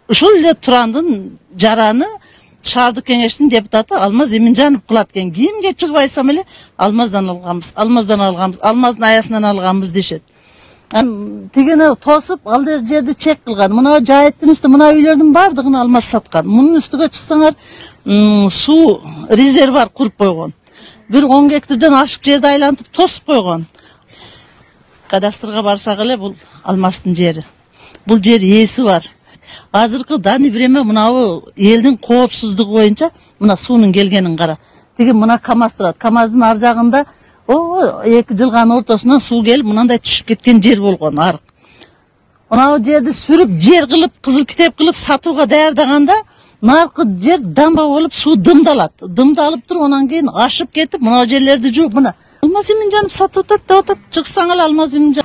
ушул эле Турандын жараны шаардык кеңештин депутаты Алмаз Эминжанов кылат экен. Кимге чыгып айтсам эле Алмаздан алганбыз, Алмаздын аясынан алганбыз дешет. Тигени тосуп, ал жерди чек кылган. Мына жайыттын үстү, мына үйлөрдүн бардыгын Алмаз саткан. Мунун үстүгө чыксаңар, суу резервуар куруп койгон. Bir 10 гектардан ашык жерди айлантып тосуп койгон. Кадастрга барсак эле бул Алмаздын жери. Бул жер ээси бар. Азыркы даны время мынабу элдин коопсуздугу боюнча мына суунун келгенин кара. Тиги мына КАМАЗ турат. КАМАЗдын ар жагында 2 жылган ортосунан суу келип мынандай түшүп кеткен жер болгон арык. Мына жерди сүрүп, жер кылып, кызыл китеп кылып сатууга даярдаганда наркы жер дамба болуп суу дымдалат. Дымдалып туруп анан кийин ашып кетип, мына жерлерди жууп мына Алмаз Эминжанов сатып атат деп атат. Чыксаң эле Алмаз Эминжанов